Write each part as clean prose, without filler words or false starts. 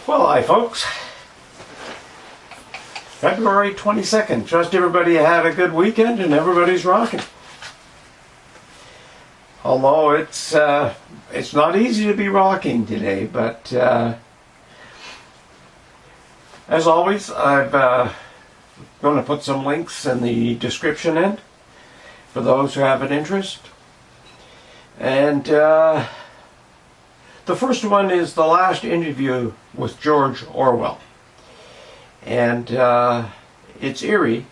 Well, hi folks. February 22nd. Trust everybody had a good weekend and everybody's rocking. Although it's not easy to be rocking today, but as always, I'm going to put some links in the description end for those who have an interest. And the first one is the last interview with George Orwell. And it's eerie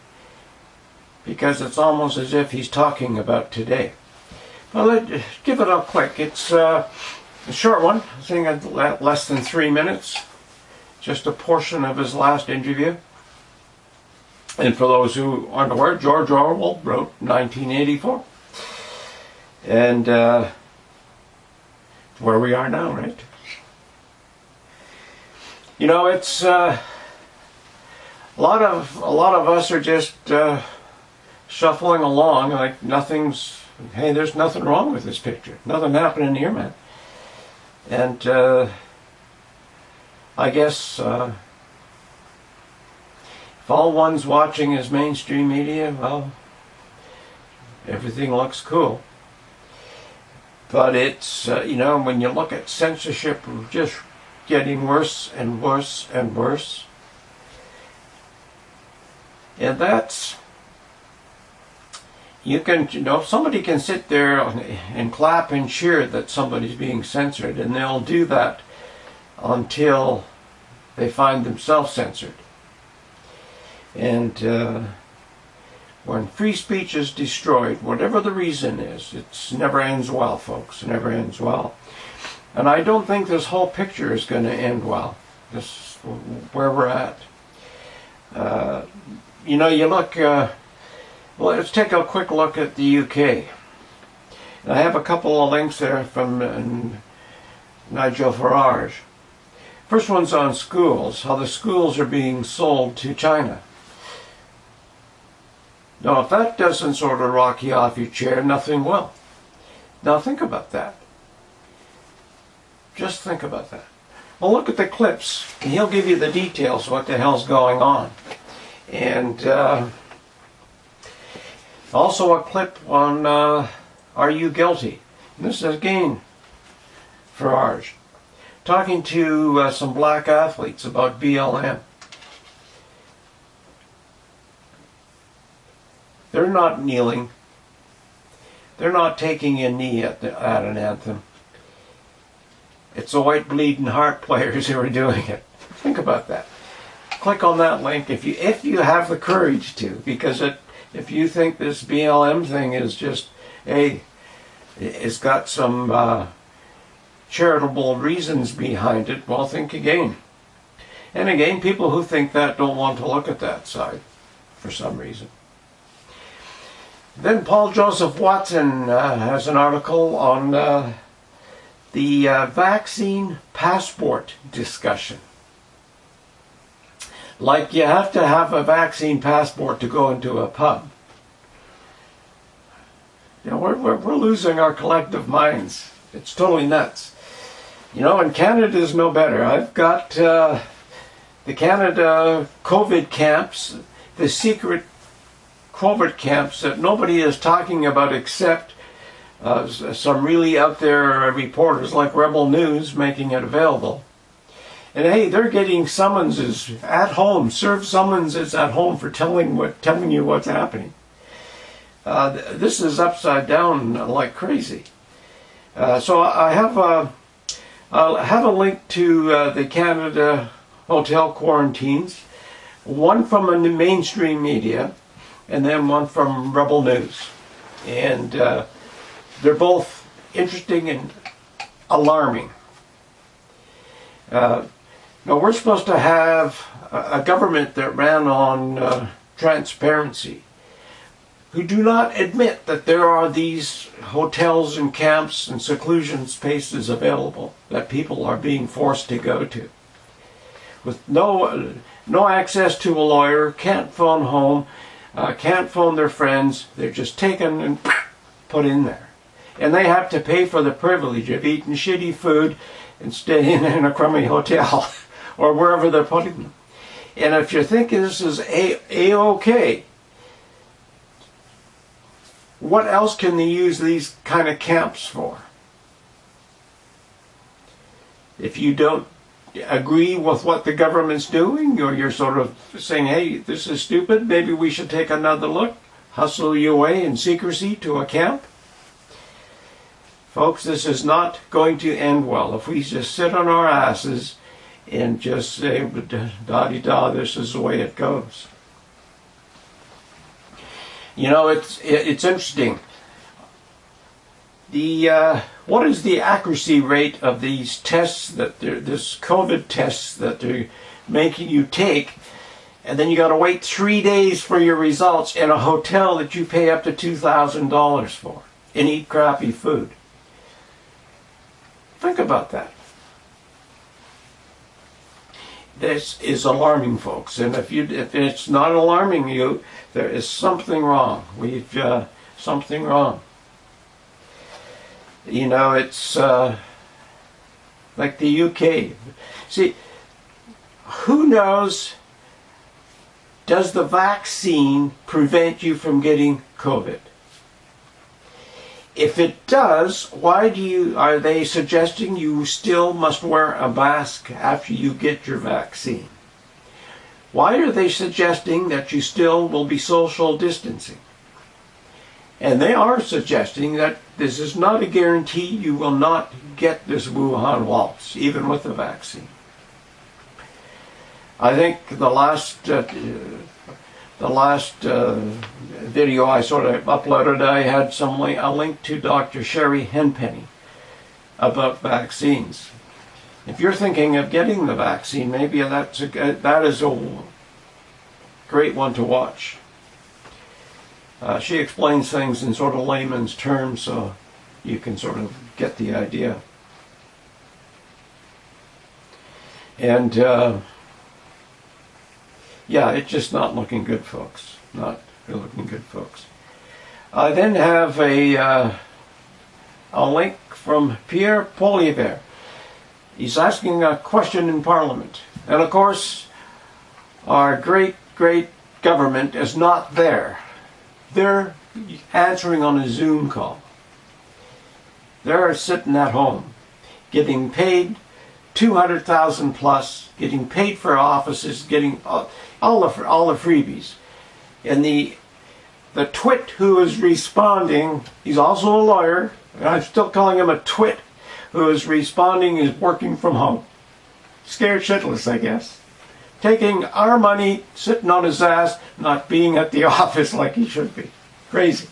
because it's almost as if he's talking about today. Well, let's give it a click. It's a short one, I think less than 3 minutes. Just a portion of his last interview. And for those who aren't aware, George Orwell wrote 1984. And where we are now, right? You know, it's a lot of us are just shuffling along like nothing's. Hey, there's nothing wrong with this picture. Nothing happening here, man. And I guess if all one's watching is mainstream media, well, everything looks cool. But it's, you know, when you look at censorship, just getting worse and worse and worse. And that's, you know, somebody can sit there and clap and cheer that somebody's being censored, and they'll do that until they find themselves censored. And when free speech is destroyed, whatever the reason is, it never ends well, folks. It never ends well. And I don't think this whole picture is going to end well. This where we're at. You know, you look. Well, let's take a quick look at the UK. And I have a couple of links there from Nigel Farage. First one's on schools. How the schools are being sold to China. Now, if that doesn't sort of rock you off your chair, nothing will. Now, think about that. Just think about that. Well, look at the clips, and he'll give you the details of what the hell's going on. And also a clip on Are You Guilty? And this is again Farage talking to some black athletes about BLM. They're not kneeling. They're not taking a knee at an anthem. It's the white bleeding heart players who are doing it. Think about that. Click on that link if you have the courage to, because if you think this BLM thing is just, hey, it's got some charitable reasons behind it, well, think again. And again, people who think that don't want to look at that side for some reason. Then Paul Joseph Watson has an article on the vaccine passport discussion. Like you have to have a vaccine passport to go into a pub. You know, we're losing our collective minds. It's totally nuts. You know, and Canada's no better. I've got the Canada COVID camps, the secret COVID camps that nobody is talking about except some really out there reporters like Rebel News making it available. And hey, they're getting summonses at home, serve summonses at home for telling you what's happening. This is upside down like crazy. So I'll have a link to the Canada hotel quarantines, one from the mainstream media, and then one from Rebel News. And they're both interesting and alarming. Now, we're supposed to have a government that ran on transparency, who do not admit that there are these hotels and camps and seclusion spaces available that people are being forced to go to. With no access to a lawyer, can't phone home, can't phone their friends, they're just taken and put in there. And they have to pay for the privilege of eating shitty food and staying in a crummy hotel or wherever they're putting them. And if you're thinking this is A-OK, what else can they use these kind of camps for? If you don't agree with what the government's doing, or you're sort of saying, hey, this is stupid, maybe we should take another look, hustle you away in secrecy to a camp. Folks, this is not going to end well. If we just sit on our asses and just say, da-di-da, this is the way it goes. You know, it's interesting. What is the accuracy rate of these tests this COVID tests that they're making you take, and then you got to wait 3 days for your results in a hotel that you pay up to $2,000 for, and eat crappy food? Think about that. This is alarming, folks, and if it's not alarming you, there is something wrong. We've something wrong. You know, it's like the UK. See, who knows, does the vaccine prevent you from getting COVID? If it does, why are they suggesting you still must wear a mask after you get your vaccine? Why are they suggesting that you still will be social distancing? And they are suggesting that this is not a guarantee you will not get this Wuhan waltz, even with the vaccine. I think the last video I sort of uploaded, I had a link to Dr. Sherry Henpenny about vaccines. If you're thinking of getting the vaccine, maybe that is a great one to watch. She explains things in sort of layman's terms, so you can sort of get the idea. And yeah, it's just not looking good, folks. Not looking good, folks. I then have a link from Pierre Poilievre. He's asking a question in Parliament. And of course, our great government is not there. They're answering on a Zoom call. They're sitting at home, getting paid $200,000 plus, getting paid for offices, getting all the freebies. And the twit who is responding, he's also a lawyer, and I'm still calling him a twit, who is responding is working from home. Scared shitless, I guess. Taking our money, sitting on his ass, not being at the office like he should be. Crazy.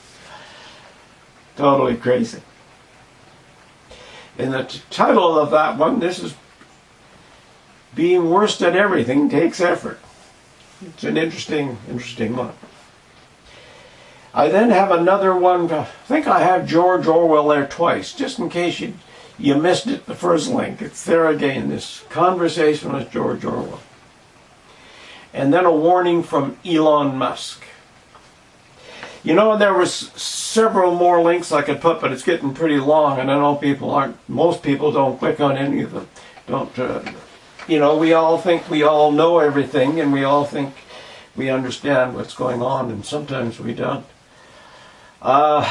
Totally crazy. And the title of that one, this is Being Worst at Everything Takes Effort. It's an interesting one. I then have another one. I think I have George Orwell there twice, just in case you missed it, the first link. It's there again, this conversation with George Orwell. And then a warning from Elon Musk. You know, there was several more links I could put, but it's getting pretty long, and I know most people don't click on any of them. You know, we all think we all know everything, and we all think we understand what's going on, and sometimes we don't. I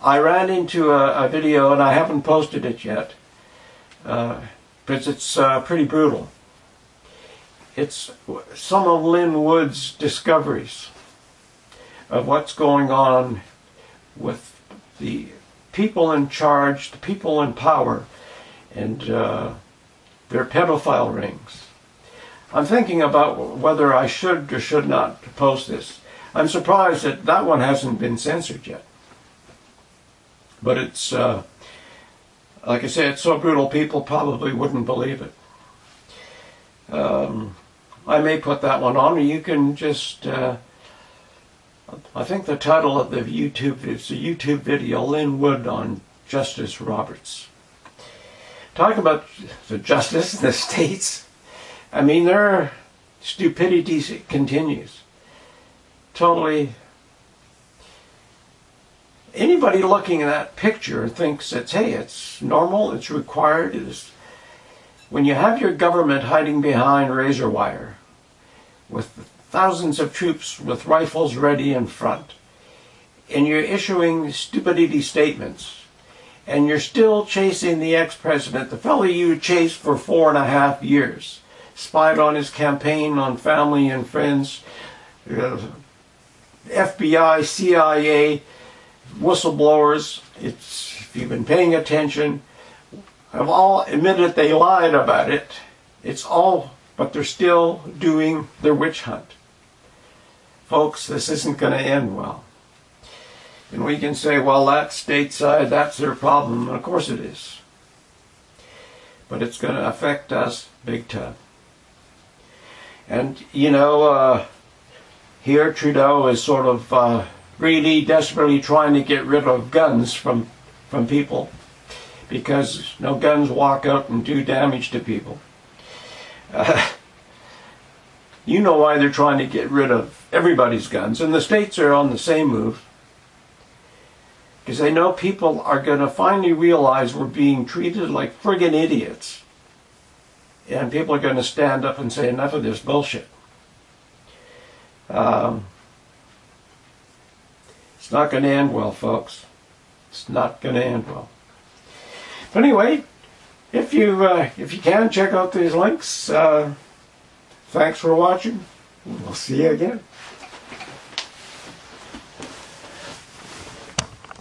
ran into a video, and I haven't posted it yet, because it's pretty brutal. It's some of Lynn Wood's discoveries of what's going on with the people in charge, the people in power, and their pedophile rings. I'm thinking about whether I should or should not post this. I'm surprised that one hasn't been censored yet. But it's, like I say, it's so brutal people probably wouldn't believe it. I may put that one on, or you can just, I think the title of the YouTube, it's a YouTube video, Lynn Wood on Justice Roberts. Talking about the justice in the States, I mean, their stupidity continues. Totally. Anybody looking at that picture thinks it's, hey, it's normal, it's required, When you have your government hiding behind razor wire, with thousands of troops with rifles ready in front, and you're issuing stupidity statements, and you're still chasing the ex-president, the fellow you chased for 4.5 years, spied on his campaign, on family and friends, FBI, CIA, whistleblowers, if you've been paying attention, have all admitted they lied about it. It's all, but they're still doing their witch hunt. Folks, this isn't going to end well. And we can say, well, that's stateside, that's their problem. And of course it is. But it's going to affect us big time. And, here Trudeau is sort of really desperately trying to get rid of guns from people, because no guns walk out and do damage to people. You know why they're trying to get rid of everybody's guns, and the states are on the same move, because they know people are going to finally realize we're being treated like friggin' idiots, and people are going to stand up and say enough of this bullshit. It's not going to end well, folks. It's not going to end well. But anyway, if you can, check out these links. Thanks for watching. We'll see you again.